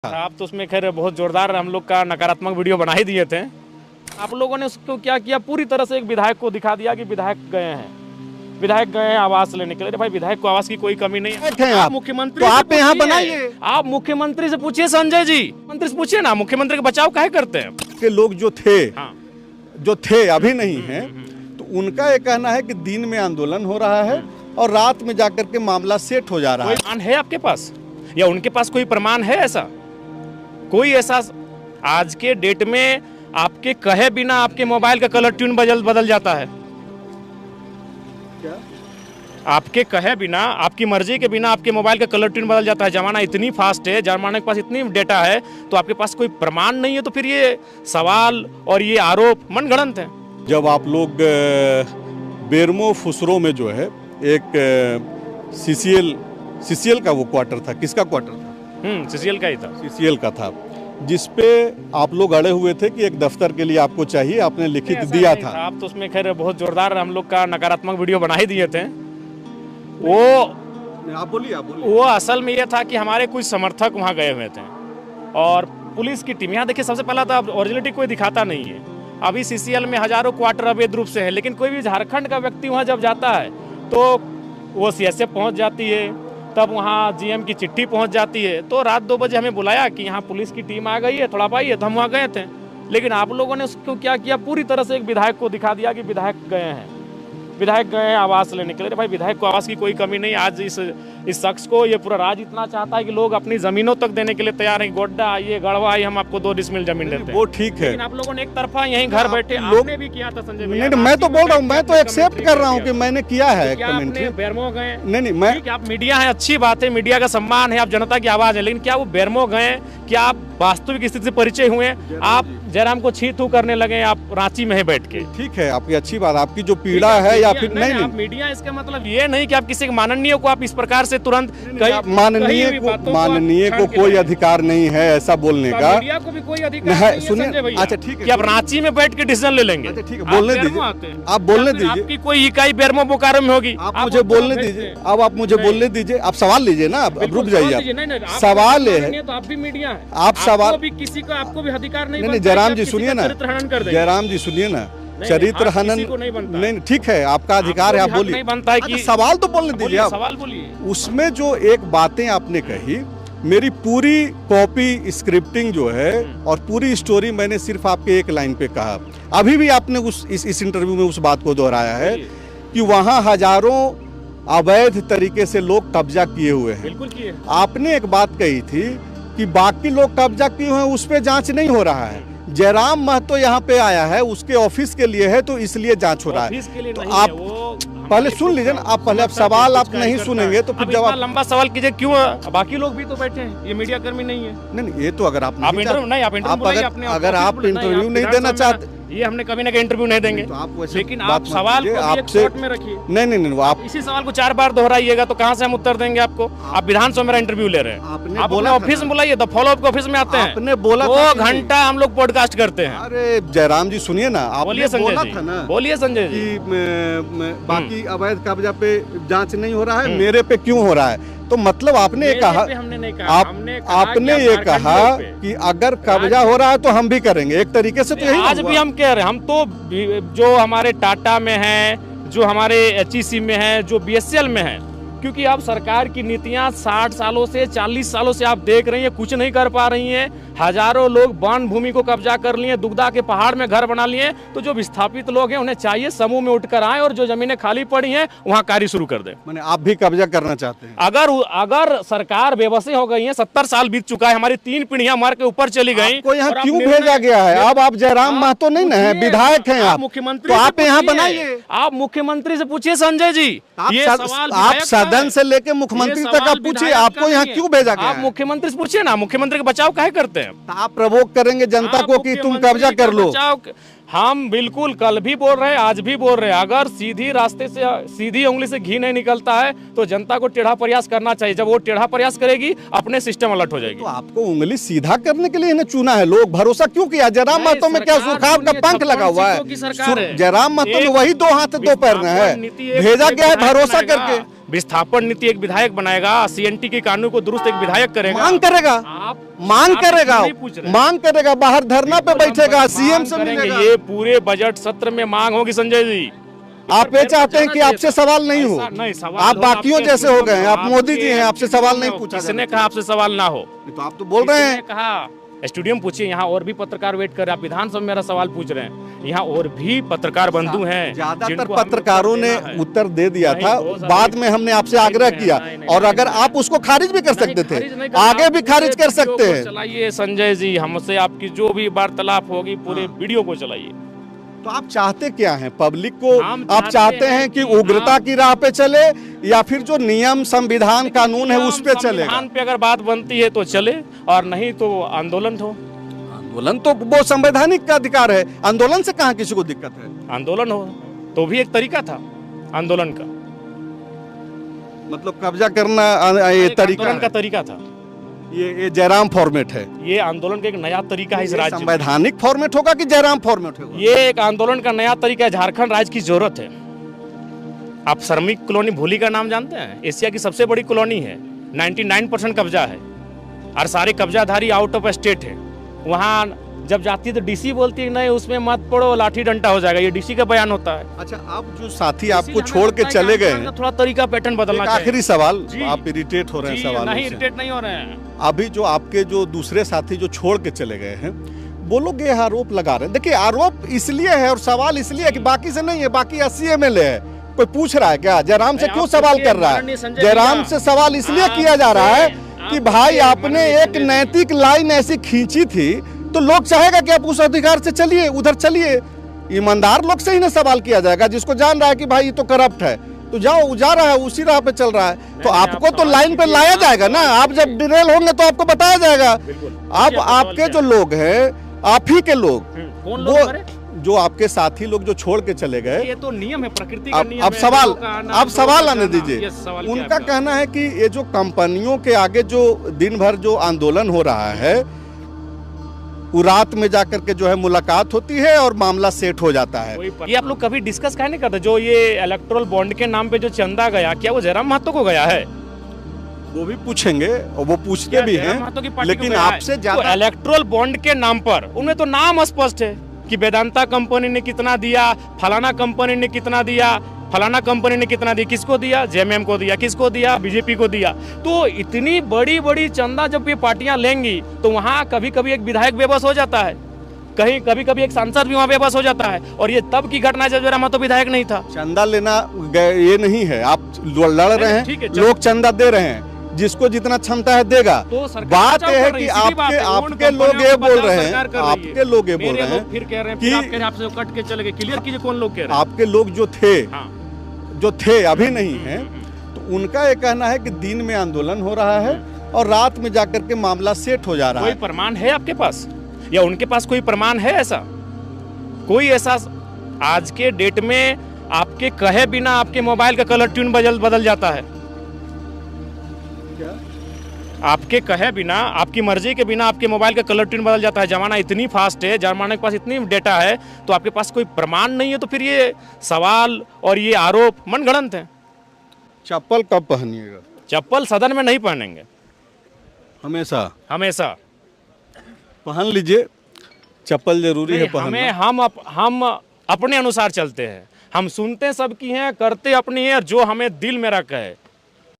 आप तो उसमें खैर बहुत जोरदार हम लोग का नकारात्मक वीडियो बना ही दिए थे। आप लोगों ने उसको क्या किया, पूरी तरह से एक विधायक को दिखा दिया कि विधायक गए हैं आवास लेने के लिए। भाई विधायक को आवास की कोई कमी नहीं है। आप मुख्यमंत्री तो आप यहाँ बनाइए, आप मुख्यमंत्री से पूछिए, संजय जी मंत्री से पूछिए ना, मुख्यमंत्री का बचाव काहे करते हैं। के लोग जो थे अभी नहीं है, तो उनका ये कहना है कि दिन में आंदोलन हो रहा है और रात में जाकर के मामला सेट हो जा रहा है। कोई प्रमाण है आपके पास या उनके पास कोई प्रमाण है? ऐसा कोई ऐसा आज के डेट में आपके कहे बिना आपके मोबाइल का कलर ट्यून बदल जाता है? क्या? आपके कहे बिना, आपकी मर्जी के बिना आपके मोबाइल का कलर ट्यून बदल जाता है। जमाना इतनी फास्ट है, जमाने के पास इतनी डेटा है, तो आपके पास कोई प्रमाण नहीं है, तो फिर ये सवाल और ये आरोप मनगढ़ंत है। जब आप लोग बेरमो फुसरो में जो है एक सीसीएल का वो क्वार्टर था, किसका क्वार्टर था? सीसीएल का ही था। सीसीएल का था, जिसपे आप लोग अड़े हुए थे कि एक दफ्तर के लिए आपको चाहिए, आपने लिखित दिया था। आप तो उसमें खैर बहुत जोरदार हम लोग का नकारात्मक वीडियो बना ही दिए थे। वो आप बोलिए। वो असल में ये था कि हमारे कुछ समर्थक वहाँ गए हुए थे और पुलिस की टीम, यहाँ देखिए सबसे पहला तो ओरिजिनलिटी कोई दिखाता नहीं है। अभी सीसीएल में हजारों क्वार्टर अवैध रूप से है, लेकिन कोई भी झारखंड का व्यक्ति वहाँ जब जाता है तो वो सीएसएफ पहुँच जाती है, तब वहाँ जीएम की चिट्ठी पहुँच जाती है। तो रात 2 बजे हमें बुलाया कि यहाँ पुलिस की टीम आ गई है, थोड़ा पाइए, तो हम वहाँ गए थे। लेकिन आप लोगों ने उसको क्या किया, पूरी तरह से एक विधायक को दिखा दिया कि विधायक गए हैं आवास लेने के लिए। भाई विधायक को आवास की कोई कमी नहीं। आज इस शख्स को ये पूरा राज इतना चाहता है कि लोग अपनी जमीनों तक देने के लिए तैयार हैं। गोड्डा आइए, गढ़वा आइए, हम आपको 2 डिसमिल जमीन देते हैं। वो ठीक है, लेकिन आप लोगों ने एक तरफा यहीं घर बैठे आपने भी किया था संजय भैया। नहीं, मैं तो बोल रहा हूँ, मैं तो एक्सेप्ट कर रहा हूँ कि मैंने किया है कमेंट्री। बेरमो गए? नहीं, मैं, आप मीडिया है, अच्छी बात है, मीडिया का सम्मान है, आप जनता की आवाज है, लेकिन क्या वो बेरमो गए? क्या आप वास्तविक स्थिति से परिचय हुए? आप जयराम को छी थू करने लगे आप रांची में है बैठ के। ठीक है, आपकी अच्छी बात, आपकी जो पीड़ा है या फिर नहीं, मीडिया, इसका मतलब ये नहीं कि आप किसी माननीय को आप इस प्रकार से तुरंत माननीय को कोई अधिकार नहीं है ऐसा बोलने का। मीडिया को भी कोई अधिकार नहीं है। सुनिए, अच्छा ठीक है, कि आप रांची में बैठ के डिसीजन ले लेंगे? अच्छा ठीक है, बोलने दीजिए, आप बोलने दीजिए। आपकी कोई इकाई बेरमो बोकारो में होगी? आप मुझे बोलने दीजिए, अब आप मुझे बोलने दीजिए। आप सवाल लीजिए ना, अब रुक जाइए। सवाल है, तो आप भी मीडिया है, आप सवाल भी किसी को, आपको भी अधिकार नहीं। जयराम जी सुनिए ना, जयराम जी सुनिए ना, चरित्र हनन नहीं, ठीक है, आपका अधिकार है, आप बोलिए। नहीं बनता है कि सवाल तो बोलने दीजिए आप। सवाल बोलिए। उसमें जो एक बातें आपने कही, मेरी पूरी कॉपी स्क्रिप्टिंग जो है और पूरी स्टोरी मैंने सिर्फ आपके एक लाइन पे कहा। अभी भी आपने इस इंटरव्यू में उस बात को दोहराया है कि वहाँ हजारों अवैध तरीके से लोग कब्जा किए हुए हैं। बिल्कुल किए। आपने एक बात कही थी कि बाकी लोग कब्जा किए हुए हैं, उस पर जांच नहीं हो रहा है। जयराम महतो यहाँ पे आया है, उसके ऑफिस के लिए है, तो इसलिए जांच हो रहा है। तो आप पहले सुन लीजिए ना, आप पहले सवाल आप नहीं सुनेंगे तो फिर जवाब। लंबा सवाल कीजिए, क्यों? बाकी लोग भी तो बैठे हैं, ये मीडिया कर्मी नहीं है। नहीं, ये तो अगर आप इंटरव्यू नहीं देना चाहते, ये हमने कभी ना इंटरव्यू नहीं देंगे, तो आप वैसे, लेकिन आप सवाल को आपसे में रखिए। नहीं, आप इसी सवाल को 4 बार दोहराइएगा तो कहाँ से हम उत्तर देंगे आपको? आप विधानसभा मेरा इंटरव्यू ले रहे हैं, आप बोला ऑफिस में बुलाइए, द फॉलो अप के ऑफिस में आते हैं। आपने बोला 2 घंटा हम लोग पॉडकास्ट करते हैं। अरे जयराम जी सुनिए ना, बोलिए संजय जी, बोलिए संजय जी। बाकी अवैध कब्जा पे जांच नहीं हो रहा है, मेरे पे क्यों हो रहा है? तो मतलब आपने ये कहा, आपने ये कहा कि अगर कब्जा हो रहा है तो हम भी करेंगे, एक तरीके से तो यही आज भी हम कह रहे हैं। हम तो जो हमारे टाटा में है, जो हमारे एचईसी में है, जो बीएसएल में है, क्योंकि अब सरकार की नीतियां 60 सालों से 40 सालों से आप देख रही हैं, कुछ नहीं कर पा रही हैं। हजारों लोग वन भूमि को कब्जा कर लिए, दुगदा के पहाड़ में घर बना लिए। तो जो विस्थापित लोग हैं उन्हें चाहिए समूह में उठकर आए और जो जमीनें खाली पड़ी हैं वहां कार्य शुरू कर दे। माने आप भी कब्जा करना चाहते हैं? अगर सरकार बेबसी हो गई है, 70 साल बीत चुका है, हमारी 3 पीढ़ियां मर के ऊपर चली गई। आपको यहाँ क्यों भेजा गया है? अब आप जयराम महतो नहीं ना है, विधायक हैं आप, मुख्यमंत्री, तो आप यहाँ बनाइए। आप मुख्यमंत्री से पूछिए संजय जी, आप सदन से लेके मुख्यमंत्री तक आप पूछिए, आपको यहाँ क्यों भेजा गया? आप मुख्यमंत्री से पूछिए ना, मुख्यमंत्री का बचाव काहे करते हैं? आप प्रवोक करेंगे जनता को कि तुम कब्जा कर लो। हम बिल्कुल कल भी बोल रहे हैं, आज भी बोल रहे हैं, अगर सीधी रास्ते से, सीधी उंगली से घी नहीं निकलता है तो जनता को टेढ़ा प्रयास करना चाहिए। जब वो टेढ़ा प्रयास करेगी, अपने सिस्टम अलर्ट हो जाएगी। तो आपको उंगली सीधा करने के लिए इन्हें चुना है, लोग भरोसा क्यों किया? जयराम महतो में क्या सुखाव का पंख लगा हुआ है? जयराम महतो में वही 2 हाथ 2 पैर में है, भेजा गया है भरोसा करके। विस्थापन नीति एक विधायक बनाएगा, सीएनटी के कानून को दुरुस्त एक विधायक करेगा। मांग करेगा, आप मांग आप करेगा, नहीं पूछ रहे। मांग करेगा, बाहर धरना पे बैठेगा, सीएम से करेंगे। मिलेगा। ये पूरे बजट सत्र में मांग होगी संजय जी। आप ये चाहते हैं कि आपसे सवाल नहीं हो, नहीं, सवाल आप हो, बाकियों आपके जैसे हो गए हैं, आप आपके- मोदी जी हैं, आपसे सवाल नहीं पूछा किसने जाता। कहा आपसे सवाल ना हो? तो आप तो बोल रहे हैं। किसने कहा? स्टूडियो में पूछिए, यहाँ और भी पत्रकार वेट कर रहे हैं। आप विधानसभा में मेरा सवाल पूछ रहे हैं, यहाँ और भी पत्रकार बंधु हैं। ज्यादातर जिनको हमें पत्रकारों उत्तर ने देना है। उत्तर दे दिया नहीं, था, बहुत सारे- बाद में हमने आपसे आग्रह नहीं, किया, नहीं, नहीं, और नहीं, अगर नहीं। आप उसको खारिज भी कर सकते थे, खारिज नहीं करना, आगे आप भी पूरे खारिज कर वीडियो सकते को हैं। चलाइए संजय जी, हमसे आपकी जो भी वार्तालाप होगी पूरे वीडियो को चलाइए। तो आप चाहते क्या हैं? पब्लिक को हम आप चाहते हैं कि उग्रता की राह पे चले, या फिर जो नियम संविधान कानून है उस पे चलेगा? संविधान पे अगर बात बनती है तो चले, और नहीं तो आंदोलन हो। आंदोलन तो वो संवैधानिक का अधिकार है, आंदोलन से कहाँ किसी को दिक्कत है? आंदोलन हो तो भी एक तरीका था आंदोलन का। मतलब कब्जा करना ये एक तरीका आंदोलन का है। तरीका था। ये जयराम फॉर्मेट है। ये आंदोलन का एक नया तरीका है इस ये राज्य में। संवैधानिक फॉर्मेट होगा कि जयराम फॉर्मेट होगा? ये एक आंदोलन का नया तरीका है, झारखंड राज्य की जरूरत है। आप श्रमिक कॉलोनी भूली का नाम जानते हैं? एशिया की सबसे बड़ी कॉलोनी है, 99% कब्जा है, और सारे कब्जाधारी आउट ऑफ स्टेट है। वहाँ जब जाती है तो डीसी बोलती है नहीं उसमें मत पड़ो, लाठी डंडा हो जाएगा। ये डीसी का बयान होता है। अच्छा, अब जो साथी आपको इसीलिए छोड़ हमें के लगता है चले कि गए आंदोलन हैं, का थोड़ा तरीका पैटर्न बदलना एक चाहिए। आखिरी सवाल, जी। आप इरिटेट हो रहे हैं जी, सवालों नहीं से। इरिटेट नहीं हो रहे हैं। अभी जो आपके जो दूसरे साथी जो छोड़ के चले गए हैं, वो लोग ये आरोप लगा रहे हैं। देखिए, आरोप इसलिए है और सवाल इसलिए है कि बाकी से नहीं है, बाकी 80 एमएलए है। कोई पूछ रहा है क्या जयराम से? नहीं, क्यों आप सवाल पूछिए, कर रहा माननीय है? संजय जयराम भैया, से सवाल इसलिए आप किया जा रहा है पूछिए, कि आप भाई पूछिए, आपने माननीय एक संजय जी। नैतिक लाइन ऐसी खींची थी, तो लोग चाहेगा कि आप उस अधिकार से चलिए, उधर चलिए। ईमानदार लोग से ही ना सवाल किया जाएगा, जिसको जान रहा है कि भाई ये तो करप्ट है, तो जाओ, जा रहा है उसी राह पे चल रहा है, तो नहीं, आपको आप तो सवाल लाइन पे कीजिए, लाया आप जाएगा ना। सवाल आप जब कीजिए। डिरेल होंगे तो आपको बताया जाएगा। बिल्कुल। अब आपके जो लोग हैं, आप ही के लोग, कौन लोग वो हमारे? जो आपके साथी लोग जो छोड़ के चले गए, ये तो नियम है, प्रकृति का अब नियम अब है, सवाल, लोगों का आना, अब लोगों सवाल का आने जाना। दीजिए। ये सवाल क्या उनका है आपका? कहना है कि ये जो कंपनियों के आगे जो दिन भर जो आंदोलन हो रहा है, वो रात में जाकर के जो है मुलाकात होती है और मामला सेट हो जाता है। ये आप लोग कभी डिस्कस काहे नहीं करते? जो ये इलेक्टोरल बॉन्ड के नाम पे जो चंदा गया, क्या वो जयराम महतो को गया है? वो भी पूछेंगे, और वो पूछते क्या भी जयराम महतो की हैं, पार्टी को लेकिन गया है? आपसे तो ज्यादा इलेक्टोरल बॉन्ड के नाम पर उनमें तो नाम स्पष्ट है कि वेदांता कंपनी ने कितना दिया, फलाना कंपनी ने कितना दिया, फलाना कंपनी ने कितना दिया, किसको दिया? जेएमएम को दिया, किसको दिया? बीजेपी को दिया। तो इतनी बड़ी बड़ी चंदा जब ये पार्टियां लेंगी तो वहां कभी कभी एक विधायक बेबस हो जाता है, कहीं कभी कभी एक सांसद भी वहां बेबस हो जाता है। और ये तब की घटना जब जयराम महतो विधायक नहीं था। चंदा लेना ये नहीं है, आप लड़ रहे ठीक है, हैं, लोग चंदा दे रहे हैं, जिसको जितना क्षमता है देगा। तो सरकार बात बचाव यह है कर रही कि है, सीधी बात है। उन आपके लोग कंपनियों ये को बोल बचाव रहे हैं, सरकार कर रही है। आपके लोग ये बोल मेरे रहे लोग हैं फिर कह रहे हैं, कि फिर आप कह रहे हैं आपसे कट के चले गए। क्लियर कीजिए कौन लोग कह रहे हैं? आपके लोग हाँ। जो थे अभी नहीं है, तो उनका ये कहना है कि दिन में आंदोलन हो रहा है और रात में जाकर के मामला सेट हो जा रहा कोई है। प्रमाण है आपके पास, या उनके पास कोई प्रमाण है? ऐसा कोई ऐसा आज के डेट में आपके कहे बिना आपके मोबाइल का कलर ट्यून बदल जाता है? क्या? आपके कहे बिना, आपकी मर्जी के बिना आपके मोबाइल का कलर ट्यून बदल जाता है। जमाना इतनी फास्ट है, जमाने के पास इतनी डेटा है, तो आपके पास कोई प्रमाण नहीं है, तो फिर ये सवाल और ये आरोप मनगढ़ंत है। चप्पल कब पहनिएगा? चप्पल सदन में नहीं पहनेंगे, हमेशा हमेशा। पहन लीजिए, चप्पल जरूरी है हमें पहनना। हम अपने अनुसार चलते हैं, हम सुनते सबकी हैं, करते अपनी हैं, जो हमें दिल में रखे है